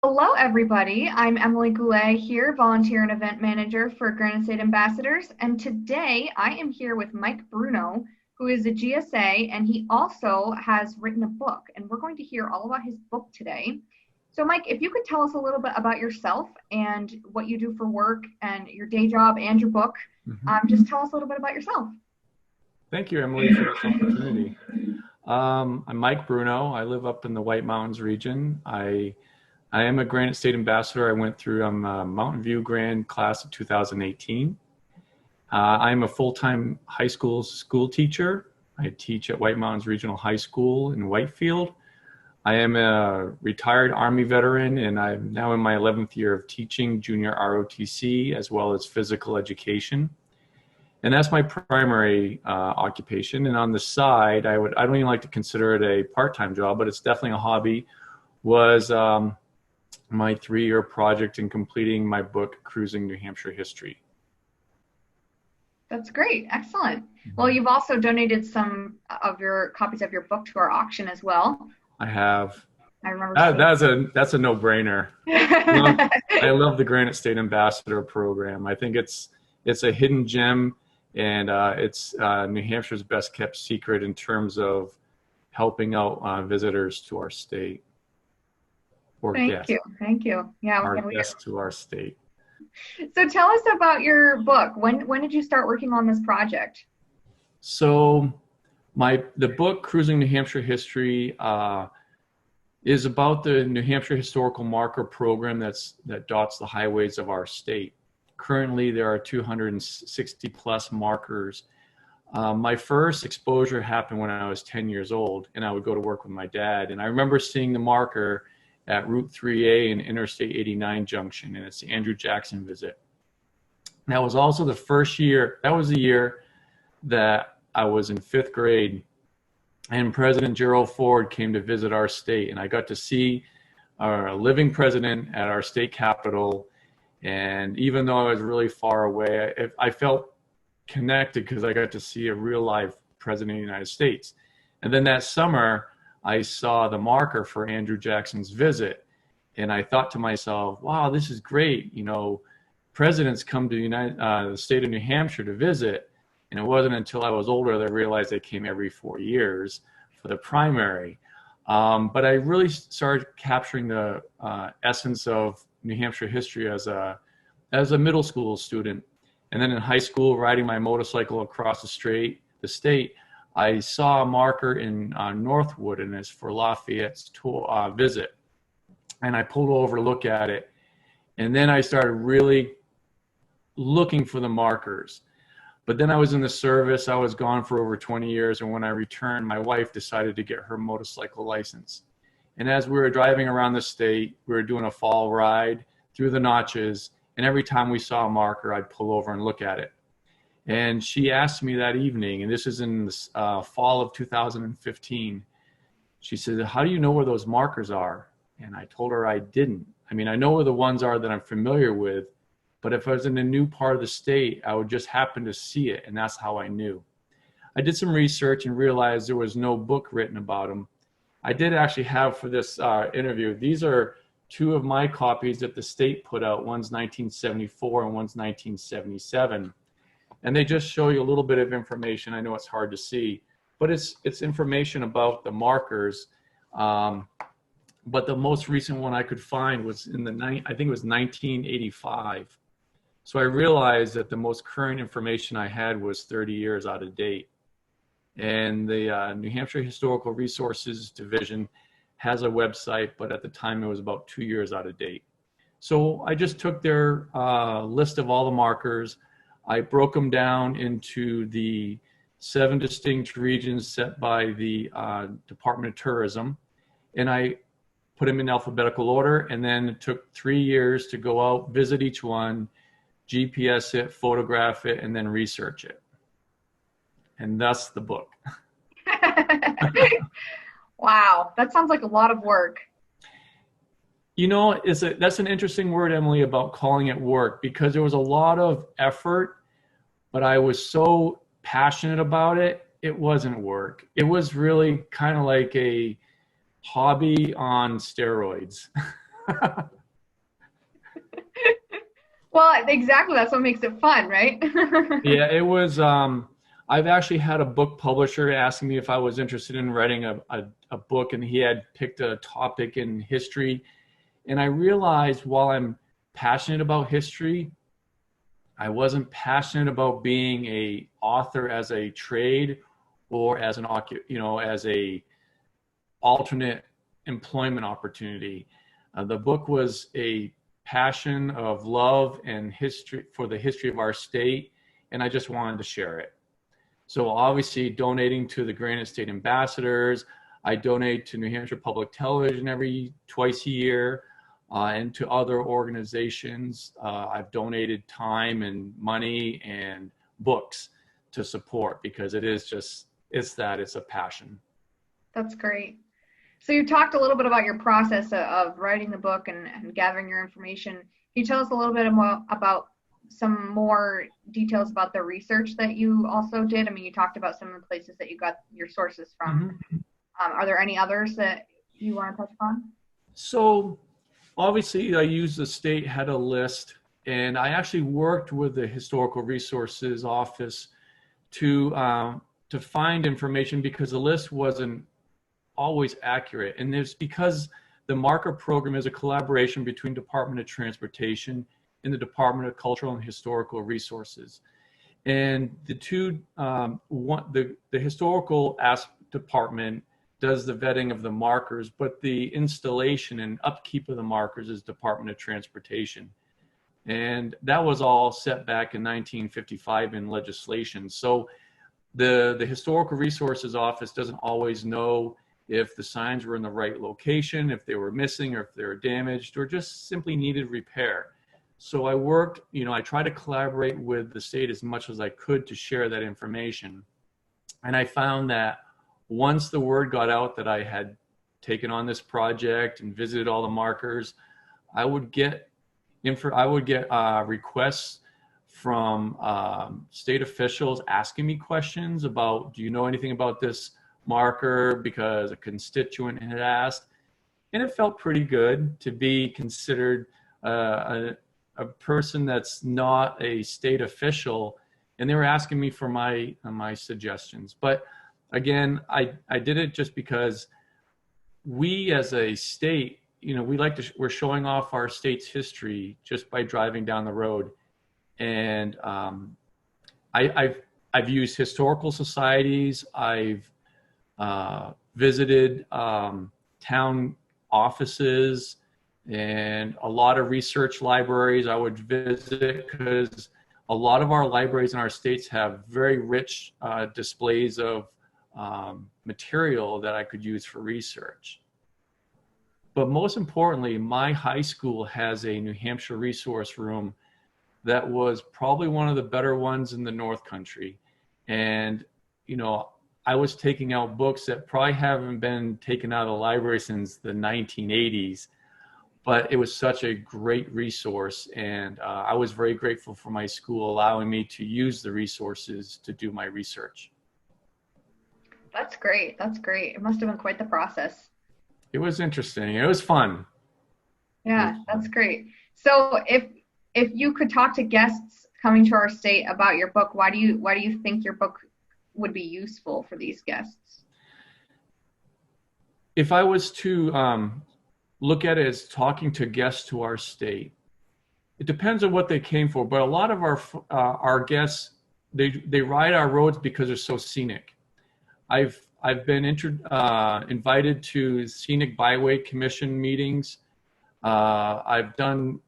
Hello, everybody. I'm Emily Goulet here, volunteer and event manager for Granite State Ambassadors. And today I am here with Mike Bruno, who is a GSA, and he also has written a book. And we're going to hear all about his book today. So, Mike, if you could tell us a little bit about yourself and what you do for work and your day job and your book, just tell us a little bit about yourself. Thank you, Emily, for this opportunity. I'm Mike Bruno. I live up in the White Mountains region. I am a Granite State Ambassador. I went through a Mountain View Grand class of 2018. I'm a full-time high school teacher. I teach at White Mountains Regional High School in Whitefield. I am a retired Army veteran, and I'm now in my 11th year of teaching junior ROTC as well as physical education. And that's my primary occupation. And on the side, I don't even like to consider it a part-time job, but it's definitely a hobby, was my 3-year project in completing my book, Cruising New Hampshire History. That's great. Excellent. Well, you've also donated some of your copies of your book to our auction as well. I have. I remember. That's a no-brainer. I love the Granite State Ambassador program. I think it's a hidden gem, and it's New Hampshire's best kept secret in terms of helping out visitors to our state. Thank you. Yeah, our guests to our state. So tell us about your book. When did you start working on this project? So the book, Cruising New Hampshire History, is about the New Hampshire Historical Marker Program that dots the highways of our state. Currently, there are 260 plus markers. My first exposure happened when I was 10 years old, and I would go to work with my dad. And I remember seeing the marker at Route 3A and Interstate 89 junction, and it's the Andrew Jackson visit. That was also the first year, that was the year that I was in 5th grade, and President Gerald Ford came to visit our state, and I got to see our living president at our state capitol. And even though I was really far away, I felt connected because I got to see a real live president of the United States. And then that summer, I saw the marker for Andrew Jackson's visit, and I thought to myself, wow, this is great. You know, presidents come to the state of New Hampshire to visit. And it wasn't until I was older that I realized they came every 4 years for the primary. But I really started capturing the essence of New Hampshire history as a middle school student. And then in high school, riding my motorcycle across the state, I saw a marker in Northwood, and it's for Lafayette's visit. And I pulled over to look at it. And then I started really looking for the markers. But then I was in the service. I was gone for over 20 years. And when I returned, my wife decided to get her motorcycle license. And as we were driving around the state, we were doing a fall ride through the notches. And every time we saw a marker, I'd pull over and look at it. And she asked me that evening, and this is in the fall of 2015, she said, how do you know where those markers are? And I told her I didn't. I mean, I know where the ones are that I'm familiar with, but if I was in a new part of the state, I would just happen to see it, and that's how I knew. I did some research and realized there was no book written about them. I did actually have for this interview, these are 2 of my copies that the state put out. One's 1974 and one's 1977. And they just show you a little bit of information. I know it's hard to see, but it's information about the markers. But the most recent one I could find was in I think it was 1985. So I realized that the most current information I had was 30 years out of date. And the New Hampshire Historical Resources Division has a website, but at the time it was about 2 years out of date. So I just took their list of all the markers. I broke them down into the 7 distinct regions set by the Department of Tourism, and I put them in alphabetical order, and then it took 3 years to go out, visit each one, GPS it, photograph it, and then research it. And that's the book. Wow, that sounds like a lot of work. You know, that's an interesting word, Emily, about calling it work, because there was a lot of effort, but I was so passionate about it, it wasn't work. It was really kind of like a hobby on steroids. Well, exactly. That's what makes it fun, right? Yeah, it was. I've actually had a book publisher asking me if I was interested in writing a book, and he had picked a topic in history. And I realized while I'm passionate about history, I wasn't passionate about being a author as a trade or as an as a alternate employment opportunity. The book was a passion of love and history for the history of our state, and I just wanted to share it. So obviously donating to the Granite State Ambassadors, I donate to New Hampshire Public Television every twice a year, and to other organizations. I've donated time and money and books to support because it's a passion. That's great. So you talked a little bit about your process of writing the book and gathering your information. Can you tell us a little bit more about some more details about the research that you also did? I mean, you talked about some of the places that you got your sources from. Mm-hmm. Are there any others that you want to touch upon? So obviously I used the state had a list, and I actually worked with the Historical Resources Office to find information because the list wasn't always accurate. And it's because the marker program is a collaboration between Department of Transportation and the Department of Cultural and Historical Resources. And the two, the historical department does the vetting of the markers, but the installation and upkeep of the markers is Department of Transportation. And that was all set back in 1955 in legislation. So the Historical Resources Office doesn't always know if the signs were in the right location, if they were missing, or if they were damaged, or just simply needed repair. So I tried to collaborate with the state as much as I could to share that information. And I found that once the word got out that I had taken on this project and visited all the markers, I would get requests from state officials asking me questions about, do you know anything about this marker, because a constituent had asked. And it felt pretty good to be considered a person that's not a state official, and they were asking me for my suggestions. But again, I did it just because we as a state, we're showing off our state's history just by driving down the road. And I've used historical societies. I've visited town offices and a lot of research libraries I would visit, because a lot of our libraries in our states have very rich displays of material that I could use for research. But most importantly, my high school has a New Hampshire resource room that was probably one of the better ones in the North Country. And, I was taking out books that probably haven't been taken out of the library since the 1980s, but it was such a great resource. And I was very grateful for my school allowing me to use the resources to do my research. That's great. That's great. It must have been quite the process. It was interesting. It was fun. Yeah, that's great. So if you could talk to guests coming to our state about your book, why do you think your book would be useful for these guests? If I was to look at it as talking to guests to our state, it depends on what they came for. But a lot of our guests, they ride our roads because they're so scenic. I've been invited to Scenic Byway Commission meetings. I've done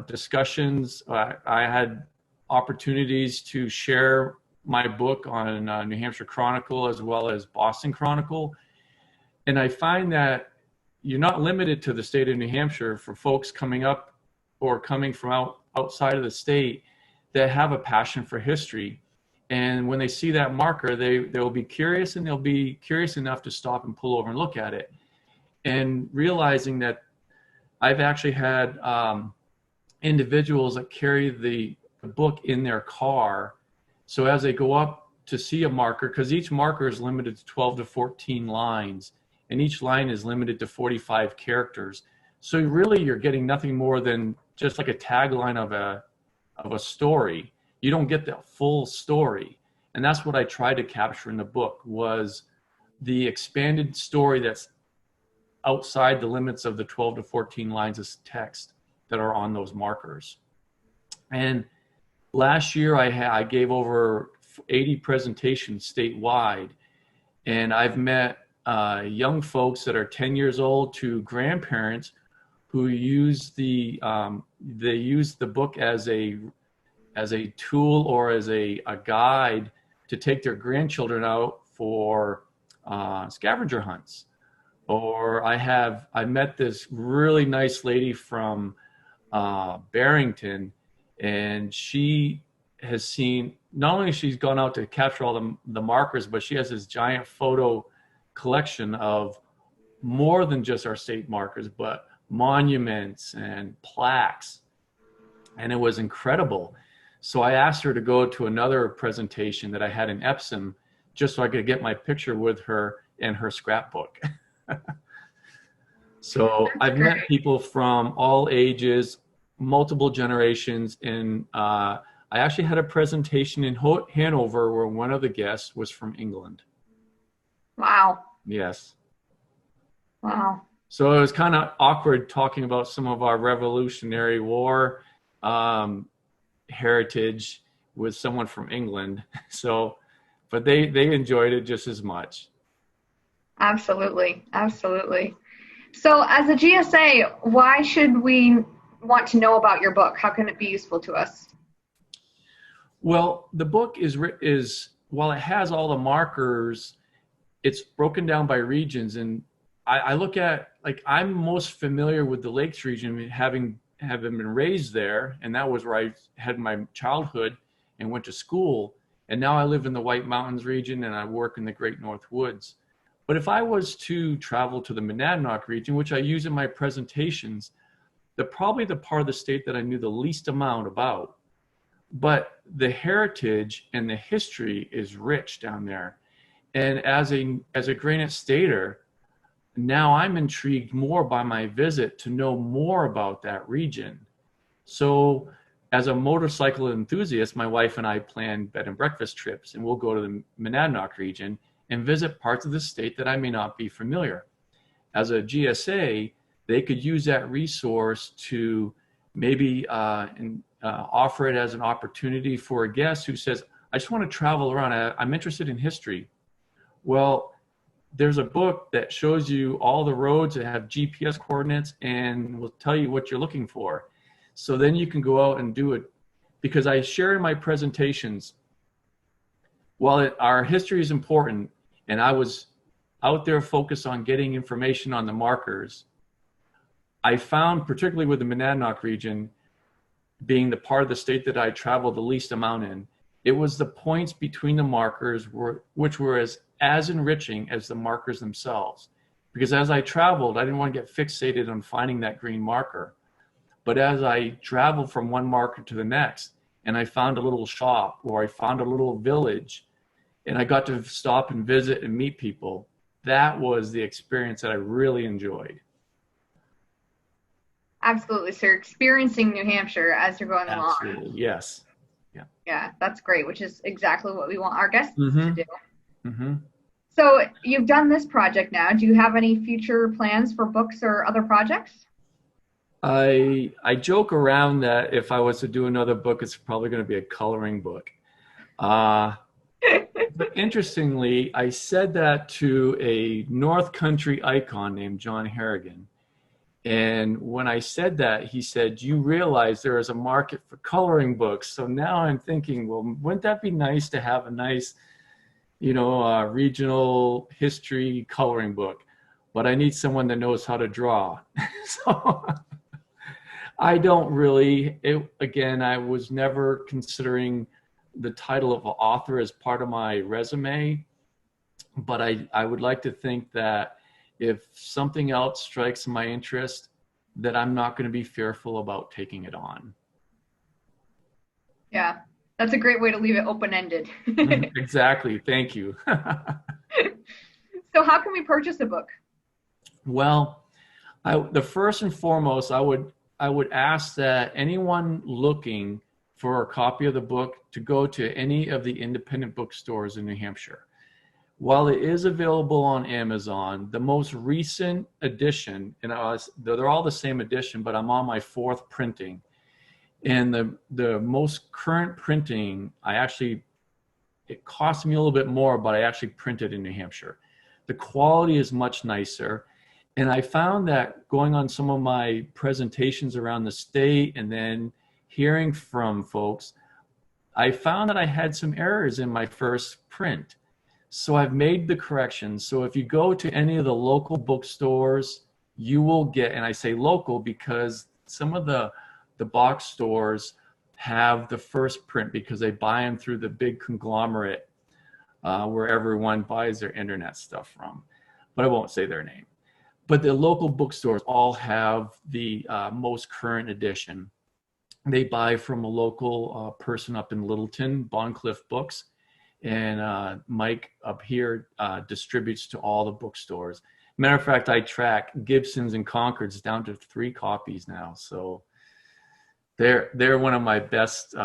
discussions. I had opportunities to share my book on New Hampshire Chronicle as well as Boston Chronicle. And I find that you're not limited to the state of New Hampshire for folks coming up or coming from outside of the state that have a passion for history. And when they see that marker, they'll be curious, and they'll be curious enough to stop and pull over and look at it. And realizing that I've actually had individuals that carry the book in their car. So as they go up to see a marker, because each marker is limited to 12 to 14 lines, and each line is limited to 45 characters. So really you're getting nothing more than just like a tagline of a story. You don't get the full story. And that's what I tried to capture in the book, was the expanded story that's outside the limits of the 12 to 14 lines of text that are on those markers. And last year I gave over 80 presentations statewide, and I've met young folks that are 10 years old to grandparents who use they use the book as a tool or as a guide to take their grandchildren out for scavenger hunts. Or I met this really nice lady from Barrington, and she has seen, not only she's gone out to capture all the markers, but she has this giant photo collection of more than just our state markers, but monuments and plaques. And it was incredible. So I asked her to go to another presentation that I had in Epsom, just so I could get my picture with her and her scrapbook. So I've met people from all ages, multiple generations, and I actually had a presentation in Hanover where one of the guests was from England. Wow. Yes. Wow. So it was kind of awkward talking about some of our Revolutionary War heritage with someone from England. So, but they enjoyed it just as much. Absolutely. Absolutely. So as a GSA, why should we want to know about your book? How can it be useful to us? Well, the book is while it has all the markers, it's broken down by regions. And I look at, like, I'm most familiar with the Lakes region, having been raised there. And that was where I had my childhood and went to school. And now I live in the White Mountains region and I work in the Great North Woods. But if I was to travel to the Monadnock region, which I use in my presentations, probably the part of the state that I knew the least amount about, but the heritage and the history is rich down there. And as a Granite Stater, now I'm intrigued more by my visit to know more about that region. So as a motorcycle enthusiast, my wife and I plan bed and breakfast trips, and we'll go to the Monadnock region and visit parts of the state that I may not be familiar. As a GSA, they could use that resource to maybe offer it as an opportunity for a guest who says, I just want to travel around. I'm interested in history. Well, there's a book that shows you all the roads that have GPS coordinates and will tell you what you're looking for. So then you can go out and do it. Because I share in my presentations, while our history is important, and I was out there focused on getting information on the markers, I found, particularly with the Monadnock region, being the part of the state that I traveled the least amount in, it was the points between the markers which were as enriching as the markers themselves. Because as I traveled, I didn't want to get fixated on finding that green marker. But as I traveled from one marker to the next, and I found a little shop or I found a little village, and I got to stop and visit and meet people, that was the experience that I really enjoyed. Absolutely. So you're experiencing New Hampshire as you're going along. Absolutely, yes. Yeah. Yeah, that's great, which is exactly what we want our guests to do. Mm-hmm. So you've done this project now. Do you have any future plans for books or other projects? I joke around that if I was to do another book, it's probably going to be a coloring book. But interestingly, I said that to a North Country icon named John Harrigan. And when I said that, he said, you realize there is a market for coloring books. So now I'm thinking, well, wouldn't that be nice to have a nice, regional history coloring book? But I need someone that knows how to draw. So I don't really, again, I was never considering the title of an author as part of my resume, but I would like to think that if something else strikes my interest, that I'm not going to be fearful about taking it on. Yeah, that's a great way to leave it open-ended. Exactly. Thank you. So how can we purchase a book? Well, the first and foremost, I would ask that anyone looking for a copy of the book to go to any of the independent bookstores in New Hampshire. While it is available on Amazon, the most recent edition, and they're all the same edition, but I'm on my 4th printing. And the most current printing, it cost me a little bit more, but I actually printed in New Hampshire. The quality is much nicer. And I found that going on some of my presentations around the state and then hearing from folks, I found that I had some errors in my first print. So I've made the corrections. So if you go to any of the local bookstores, you will get, and I say local because some of the box stores have the first print because they buy them through the big conglomerate where everyone buys their internet stuff from. But I won't say their name. But the local bookstores all have the most current edition. They buy from a local person up in Littleton, Boncliffe Books. And Mike up here distributes to all the bookstores. Matter of fact, I track Gibson's and Concord's down to 3 copies now. So they're one of my best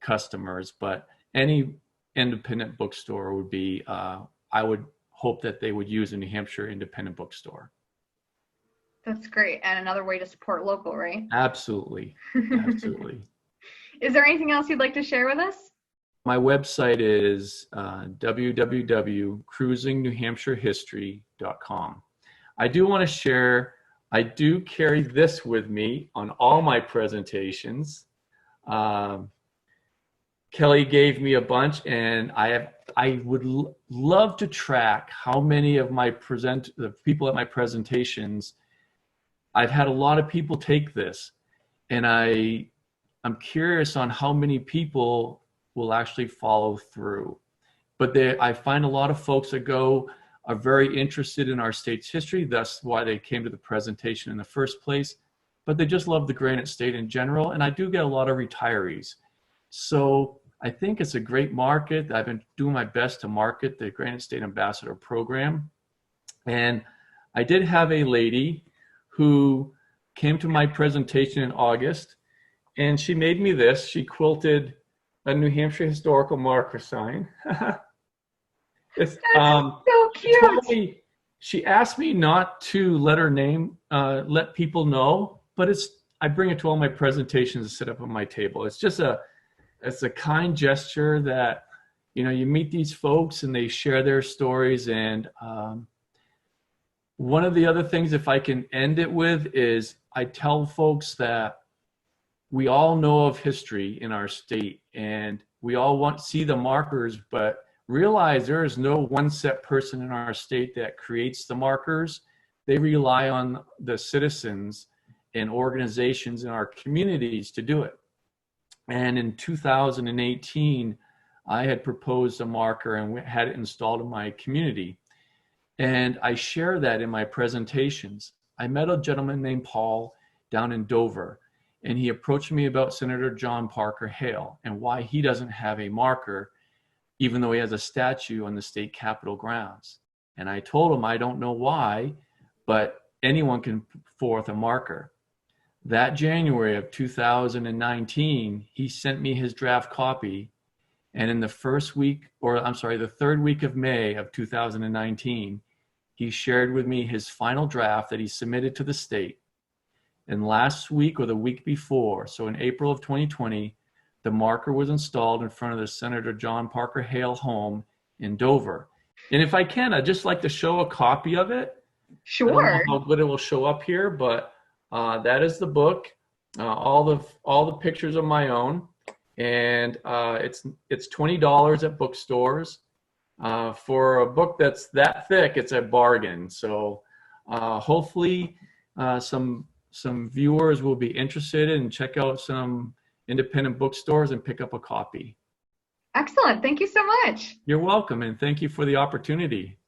customers. But any independent bookstore would be, I would hope that they would use a New Hampshire independent bookstore. That's great. And another way to support local, right? Absolutely. Absolutely. Is there anything else you'd like to share with us? My website is www.cruisingnewhampshirehistory.com. I do want to share, I do carry this with me on all my presentations. Kelly gave me a bunch, and I would love to track how many of the people at my presentations. I've had a lot of people take this, and I'm curious on how many people will actually follow through. But I find a lot of folks that are very interested in our state's history. That's why they came to the presentation in the first place. But they just love the Granite State in general. And I do get a lot of retirees. So I think it's a great market. I've been doing my best to market the Granite State Ambassador Program. And I did have a lady who came to my presentation in August, and she made me this. She quilted a New Hampshire historical marker sign. It's so cute. She asked me not to let her name, let people know, but I bring it to all my presentations to sit up on my table. It's a kind gesture that, you meet these folks and they share their stories. And one of the other things, if I can end it with, is I tell folks that we all know of history in our state, and we all see the markers, but realize there is no one set person in our state that creates the markers. They rely on the citizens and organizations in our communities to do it. And in 2018, I had proposed a marker and had it installed in my community. And I share that in my presentations. I met a gentleman named Paul down in Dover, and he approached me about Senator John Parker Hale and why he doesn't have a marker, even though he has a statue on the state capitol grounds. And I told him, I don't know why, but anyone can put forth a marker. That January of 2019, he sent me his draft copy. And in the third week of May of 2019, he shared with me his final draft that he submitted to the state. And last week or the week before, so in April of 2020, the marker was installed in front of the Senator John Parker Hale home in Dover. And if I can, I'd just like to show a copy of it. Sure. I don't know how good it will show up here, but that is the book. All the pictures of my own, and it's $20 at bookstores. For a book that's that thick, it's a bargain. So hopefully some viewers will be interested and check out some independent bookstores and pick up a copy. Excellent. Thank you so much. You're welcome, and thank you for the opportunity.